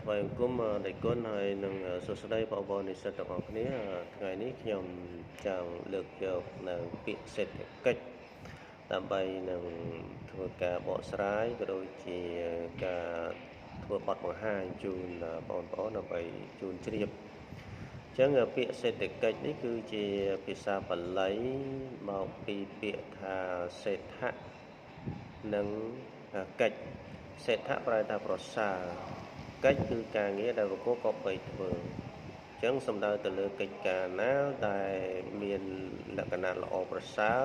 ថ្វាយបង្គំដៃគុណហើយនឹងសួស្តីបងប្អូននិស្សិតទាំងអស់គ្នាថ្ងៃនេះខ្ញុំចង់លើកយកនៅពាក្យសេដ្ឋកិច្ចដើម្បីនឹងធ្វើការបកស្រាយក៏ដូចជាការធ្វើបទបង្ហាញជូនបងប្អូនដើម្បីជូនជ្រាបអញ្ចឹងពាក្យសេដ្ឋកិច្ចនេះគឺជាភាសាបាលីមកពីពាក្យថាសេដ្ឋៈនិងកិច្ចសេដ្ឋៈប្រែថាប្រសើរកិច្ចគឺការងារដែលបុគ្គលក៏បីធ្វើអញ្ចឹងសំដៅទៅលើកិច្ចការណាដែលមានលក្ខណៈល្អប្រសើរ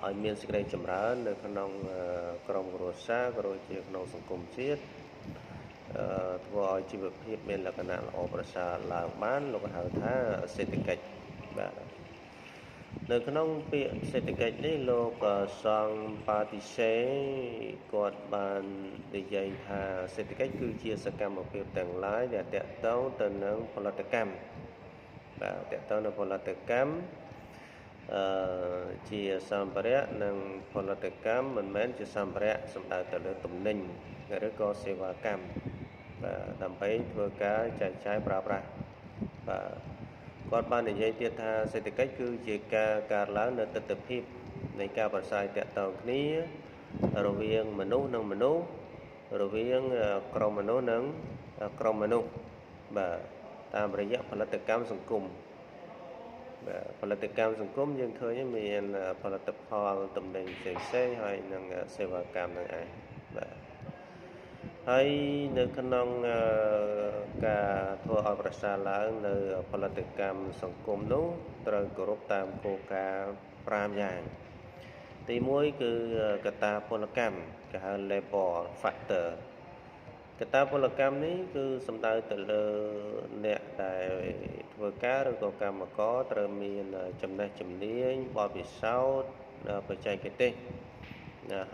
ឲ្យមានសេចក្តីចម្រើននៅក្នុងក្រុមគ្រួសារក៏ដូចជាក្នុងសង្គមជាតិធ្វើឲ្យជីវភាពមានលក្ខណៈល្អប្រសើរឡើងបានលោកហៅថាសេដ្ឋកិច្ចបាទនៅក្នុងពាក្យសេដ្ឋកិច្ចនេះលោកសង្ឃបាតិសេគាត់បាននិយាយថាសេដ្ឋកិច្ចគឺជាសកម្មភាពទាំងឡាយដែលតាក់ទងទៅនឹងផលិតកម្មបាទតាក់ទងនឹងផលិតកម្មជាសម្ភារៈនិងផលិតកម្មមិនមែនជាសម្ភារៈសំដៅទៅលើទំនិញឬក៏សេវាកម្មបាទដើម្បីធ្វើការចែកចាយប្រើប្រាស់បាទគាត់បាននិយាយទៀតថាសេដ្ឋកិច្ចគឺជាការកើតឡើងនៅទិដ្ឋភាពនៃការប្រសើរតាក់ទងគ្នារវាងមនុស្សនិងមនុស្សរវាងក្រុមមនុស្សនិងក្រុមមនុស្សបាទតាមរយៈផលិតកម្មសង្គមបាទផលិតកម្មសង្គមយើងឃើញមានផលិតផលទំនិញផ្សេងៗហើយនឹងសេវាកម្មនឹងឯងបាទហើយនៅក្នុងការធ្វើឲ្យប្រសើរឡើងនៅផលិតកម្មសង្គមនោះត្រូវគោរពតាមគោលការណ៍5យ៉ាងទី1គឺកត្តាពលកម្មគេហៅ labor factor កត្តាពលកម្មនេះគឺសំដៅទៅលើអ្នកដែលធ្វើការឬក៏កម្មករត្រូវមានចំណេះជំនាញបទពិសោធន៍បច្ចេកទេស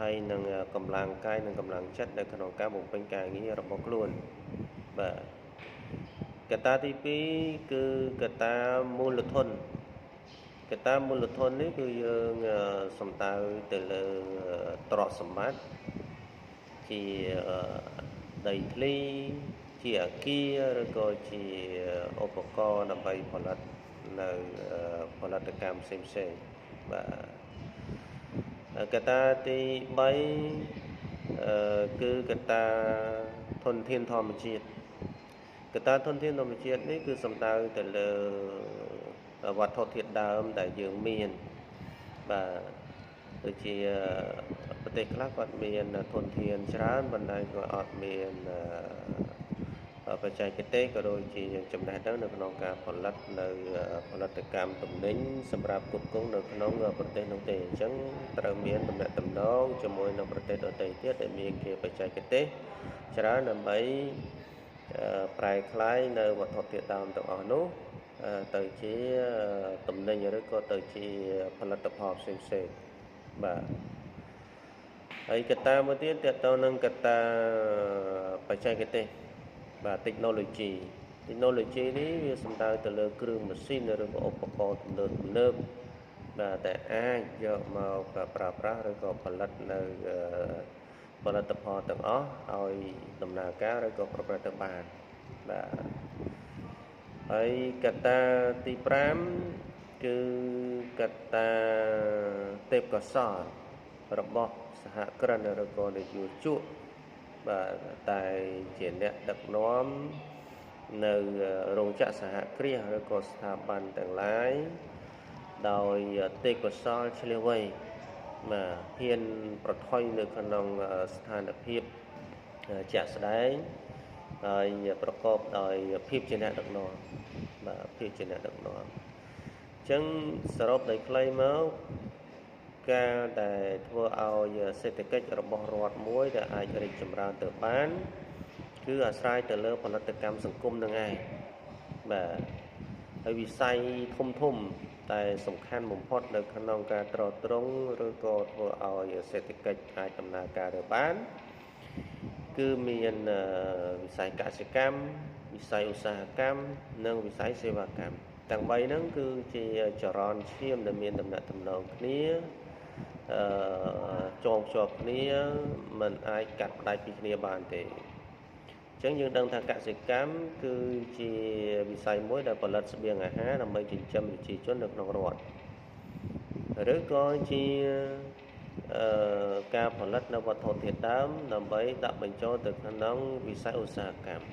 ហើយនឹងកម្លាំងកាយនិងកម្លាំងចិត្តនៅក្នុងការបំពេញការងាររបស់ខ្លួនបាទកត្តាទី2គឺកត្តាមូលធនកត្តាមូលធននេះគឺយើងសំដៅទៅលើទ្រព្យសម្បត្តិជាដីធ្លីជាអគារឬក៏ជាឧបករណ៍ដើម្បីផលិតនៅផលិតកម្មផ្សេងៗបាទកត្តាទី3គឺកត្តាធនធានធម្មជាតិកត្តាធនធានធម្មជាតិនេះគឺសំដៅទៅលើវត្ថុធាតុដើមដែលយើងមានបាទដូចជាប្រទេសខ្លះគាត់មានធនធានច្រើនប៉ុន្តែគាត់អត់មានបច្ចេកទេសក៏ដូចជាចំណេះដឹងនៅក្នុងការផលិតនៅផលិតកម្មទំនិញសម្រាប់គ្រប់គ្រងនៅក្នុងប្រទេសនោះទេអញ្ចឹងត្រូវមានទំនាក់ទំនងជាមួយនឹងប្រទេសដទៃទៀតដែលមានគេបច្ចេកទេសច្រើនដើម្បីប្រែក្លាយនៅវត្ថុធាតុដើមទាំងអស់នោះទៅជាទំនិញឬក៏ទៅជាផលិតផលផ្សេងៗបាទហើយកត្តាមួយទៀតតទៅនឹងកត្តាបច្ចេកទេសបាទ technology នេះវាសំដៅទៅលើគ្រឿងម៉ាស៊ីនឬក៏ឧបករណ៍ទំនើបបាទតែអាចយកមកប្រើប្រាស់ឬក៏ផលិតនៅផលិតផលទាំងអស់ឲ្យដំណើរការឬក៏ប្រព្រឹត្តទៅបានបាទហើយកត្តាទី5គឺកត្តាទេពកោសល្យរបស់សហគ្រិនឬក៏និយោជកបាទតែជាអ្នកដឹកនាំនៅរោងចក្រសហគ្រាសឬក៏ស្ថាប័នទាំងឡាយដោយទេពកោសល្យឆ្លៀសវៃបាទហ៊ានប្រថុយនៅក្នុងស្ថានភាពជាក់ស្ដែងហើយប្រកបដោយភាពជាអ្នកដឹកនាំបាទភាពជាអ្នកដឹកនាំអញ្ចឹងសរុបដោយខ្លីមកការដែលធ្វើឲ្យសេដ្ឋកិច្ចរបស់រដ្ឋមួយដែលអាចរីកចម្រើនទៅបានគឺអាស្រ័យទៅលើផលិតកម្មសង្គមនឹងឯងបាទហើយវិស័យធំតែសំខាន់បំផុតនៅក្នុងការទ្រទ្រង់ឬក៏ធ្វើឲ្យសេដ្ឋកិច្ចអាចដំណើរការទៅបានគឺមានវិស័យកសិកម្មវិស័យឧស្សាហកម្មនិងវិស័យសេវាកម្មទាំង3ហ្នឹងគឺជាចរន្តឈាមដែលមានដំណាក់ដំណងគ្នាចងភ្ជាប់គ្នាមិនអាចកាត់ផ្ដាច់ពីគ្នាបានទេ ចឹងយើងដឹងថាកសិកម្មគឺជាវិស័យមួយដែលផលិតស្បៀងអាហារដើម្បីចិញ្ចឹមប្រជាជននៅក្នុងរដ្ឋឬក៏ជាការផលិតនៅវត្ថុធាតុដើមដើម្បីដាក់បញ្ចូលទៅក្នុងវិស័យឧស្សាហកម្ម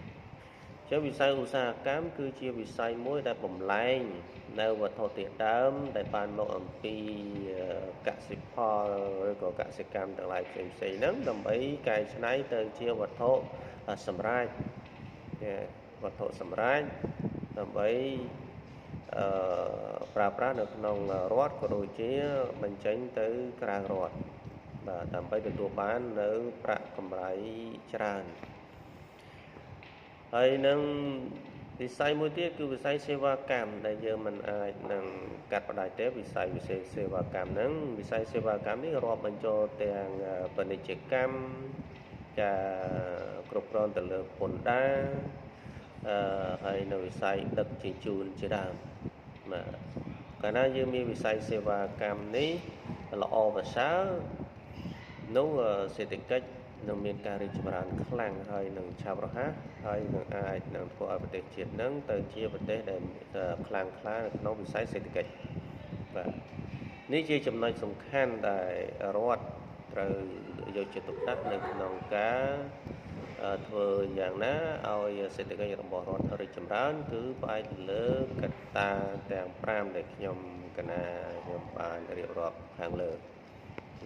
ចឹងវិស័យឧស្សាហកម្មគឺជាវិស័យមួយដែលបំលែងនៅវត្ថុធាតុដើមដែលបានមកអំពីកសិផលឬក៏កសិកម្មទាំងឡាយផ្សេងៗហ្នឹងដើម្បីកែច្នៃទៅជាវត្ថុសម្រាប់វត្ថុសម្រាប់ដើម្បីប្រើប្រាស់នៅក្នុងរដ្ឋក៏ដូចជាបញ្ចេញទៅក្រៅរដ្ឋបាទដើម្បីទទួលបាននៅប្រាក់កម្រៃច្រើនហើយនឹងវិស័យមួយទៀតគឺវិស័យសេវាកម្មដែលយើងមិនអាចនឹងកាត់ផ្ដាច់ទេវិស័យសេវាកម្មហ្នឹងវិស័យសេវាកម្មនេះរាប់បញ្ចូលទាំងពាណិជ្ជកម្មការគ្រប់គ្រងទៅលើពន្ធដារហើយនៅវិស័យដឹកជញ្ជូនជាដើមបាទកាលណាយើងមានវិស័យសេវាកម្មនេះល្អប្រសើរនោះសេដ្ឋកិច្ចនឹងមានការរីកចម្រើនខ្លាំងហើយនឹងឆាប់រហ័សហើយនឹងអាចនឹងធ្វើឲ្យប្រទេសជាតិនឹងទៅជាប្រទេសដែលខ្លាំងក្លានៅក្នុងវិស័យសេដ្ឋកិច្ចបាទនេះជាចំណុចសំខាន់ដែលរដ្ឋត្រូវយកចិត្តទុកដាក់នៅក្នុងការធ្វើយ៉ាងណាឲ្យសេដ្ឋកិច្ចរបស់រដ្ឋរីកចម្រើនគឺផ្អែកលើកត្តាទាំង5ដែលខ្ញុំបានរៀបរាប់ខាងលើ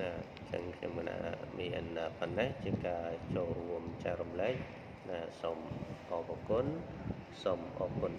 ណាចឹងខ្ញុំមានប៉ុណ្ណេះជាការចូលរួមចែករំលែកណាសូមអរគុណសូមអរគុណ